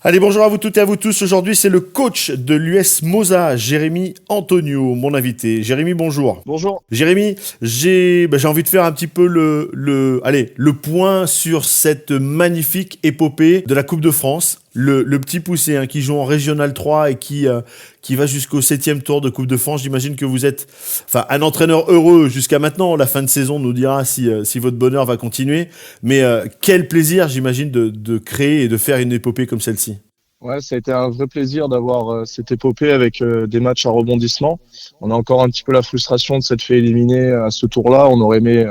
Allez, bonjour à vous toutes et à vous tous. Aujourd'hui, c'est le coach de l'US Moza, Jérémy Antonio, mon invité. Jérémy, bonjour. Bonjour. Jérémy, j'ai envie de faire un petit peu le point sur cette magnifique épopée de la Coupe de France. Le petit poussé qui joue en Régional 3 et qui va jusqu'au 7e tour de Coupe de France. J'imagine que vous êtes un entraîneur heureux jusqu'à maintenant. La fin de saison nous dira si votre bonheur va continuer. Mais quel plaisir, j'imagine, de créer et de faire une épopée comme celle-ci. Ouais, ça a été un vrai plaisir d'avoir cette épopée avec des matchs à rebondissement. On a encore un petit peu la frustration de s'être fait éliminer à ce tour-là. On aurait aimé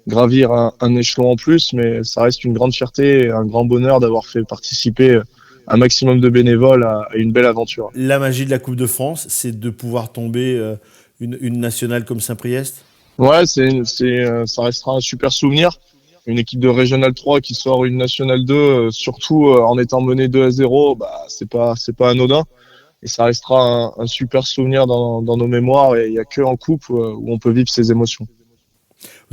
gravir un échelon en plus, mais ça reste une grande fierté et un grand bonheur d'avoir fait participer un maximum de bénévoles à une belle aventure. La magie de la Coupe de France, c'est de pouvoir tomber une nationale comme Saint-Priest. Ouais, ça restera un super souvenir. Une équipe de Régional 3 qui sort une Nationale 2, surtout en étant menée 2-0, c'est pas anodin. Et ça restera un super souvenir dans nos mémoires. Et il n'y a que en coupe où on peut vivre ces émotions.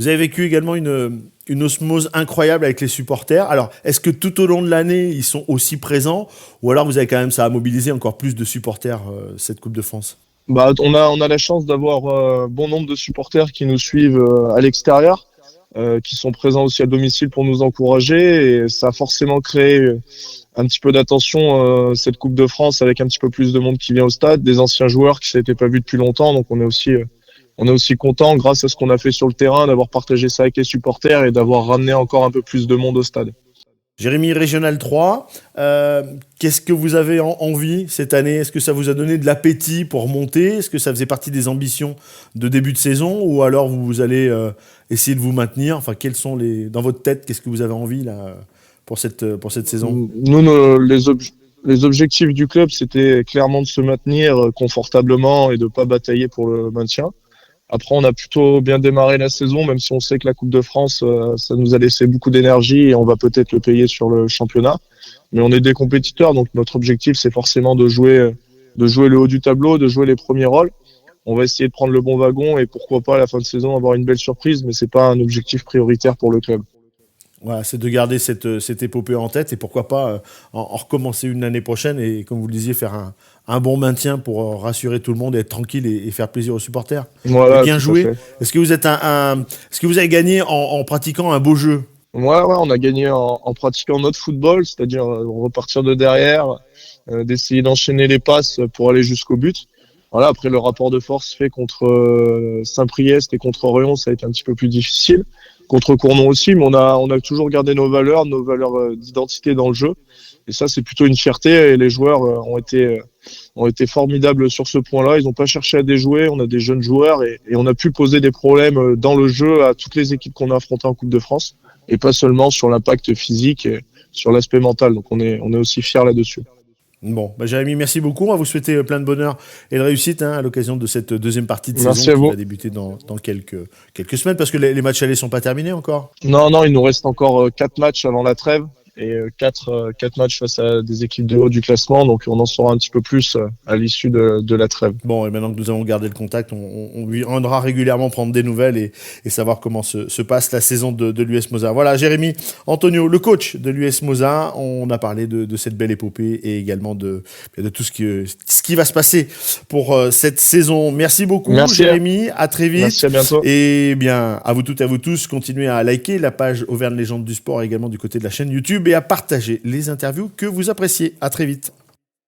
Vous avez vécu également une osmose incroyable avec les supporters. Alors, est-ce que tout au long de l'année, ils sont aussi présents, ou alors vous avez quand même ça a mobilisé encore plus de supporters cette Coupe de France? On a la chance d'avoir bon nombre de supporters qui nous suivent à l'extérieur, qui sont présents aussi à domicile pour nous encourager. Et ça a forcément créé un petit peu d'attention cette Coupe de France avec un petit peu plus de monde qui vient au stade, des anciens joueurs qui ne s'étaient pas vus depuis longtemps. Donc on est aussi content, grâce à ce qu'on a fait sur le terrain, d'avoir partagé ça avec les supporters et d'avoir ramené encore un peu plus de monde au stade. Jérémy, Régional 3, qu'est-ce que vous avez envie cette année? Est-ce que ça vous a donné de l'appétit pour monter? Est-ce que ça faisait partie des ambitions de début de saison? Ou alors vous allez essayer de vous maintenir? Enfin, dans votre tête, qu'est-ce que vous avez envie là, pour cette saison? Nous, les objectifs du club, c'était clairement de se maintenir confortablement et de ne pas batailler pour le maintien. Après, on a plutôt bien démarré la saison, même si on sait que la Coupe de France, ça nous a laissé beaucoup d'énergie et on va peut-être le payer sur le championnat. Mais on est des compétiteurs, donc notre objectif, c'est forcément de jouer le haut du tableau, de jouer les premiers rôles. On va essayer de prendre le bon wagon et pourquoi pas à la fin de saison avoir une belle surprise, mais c'est pas un objectif prioritaire pour le club. Voilà, c'est de garder cette épopée en tête et pourquoi pas en recommencer une l'année prochaine et, comme vous le disiez, faire un bon maintien pour rassurer tout le monde et être tranquille et faire plaisir aux supporters. Voilà, Et bien tout à joué. fait. Est-ce que vous êtes est-ce que vous avez gagné en pratiquant un beau jeu? Ouais, on a gagné en pratiquant notre football, c'est-à-dire repartir de derrière, d'essayer d'enchaîner les passes pour aller jusqu'au but. Voilà, après le rapport de force fait contre Saint-Priest et contre Orion, ça a été un petit peu plus difficile. Contre Cournon aussi, mais on a toujours gardé nos valeurs d'identité dans le jeu. Et ça, c'est plutôt une fierté. Et les joueurs ont été formidables sur ce point-là. Ils n'ont pas cherché à déjouer. On a des jeunes joueurs et on a pu poser des problèmes dans le jeu à toutes les équipes qu'on a affrontées en Coupe de France. Et pas seulement sur l'impact physique et sur l'aspect mental. Donc on est aussi fiers là-dessus. Bon, Jérémy, merci beaucoup. On va vous souhaiter plein de bonheur et de réussite à l'occasion de cette deuxième partie de Merci saison à qui vous. va débuter dans quelques semaines parce que les matchs allés sont pas terminés encore. Non, il nous reste encore 4 matchs avant la trêve et 4 matchs face à des équipes de haut du classement. Donc on en saura un petit peu plus à l'issue de la trêve. Bon, et maintenant que nous avons gardé le contact, on viendra régulièrement prendre des nouvelles et savoir comment se passe la saison de l'US Moza. Voilà, Jérémy Antonio, le coach de l'US Moza. On a parlé de cette belle épopée et également de tout ce qui va se passer pour cette saison. Merci beaucoup, Merci. Jérémy. À très vite. Merci, à bientôt. Et bien, à vous toutes et à vous tous, continuez à liker la page Auvergne Légende du Sport également du côté de la chaîne YouTube et à partager les interviews que vous appréciez. À très vite.